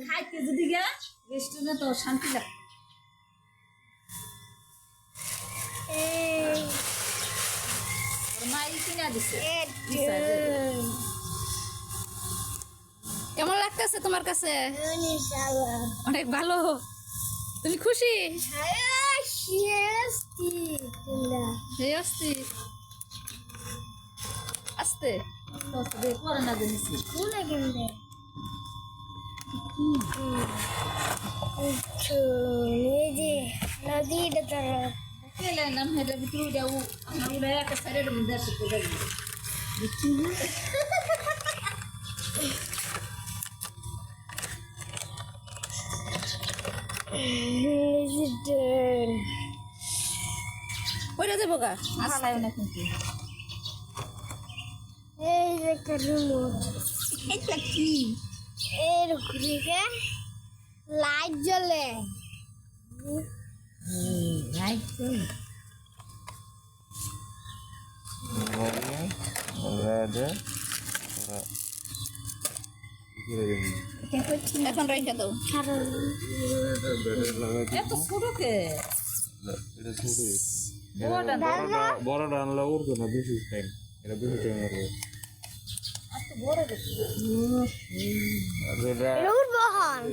খাইতে যদি গা রেস্টুরেন্টে তো শান্তি লাগে। মাই কিনা দিছে। কেমন লাগতেছে তোমার কাছে? অনেক ভালো। তুমি খুশি? আস্তে পরে না জানিস কেলে নাম হেডে ভিতরে যাও আমরা উড়ে একটা সাইডের মধ্যে আসতে পারি বুঝছি না ওইটা দেবো গা। ভালো না কিন্তু এই যে একটা রিমোট, এটা কি এর ঘুরে লাইট জ্বলে। লাইট কই এখন রেখে দাও। এত ছোট কে বড়টা আনলে উঠবে না বেশি টাইম, এটা বেশি টাইম লাগবে। এত বড় দেখি আর এটা উঠবো হন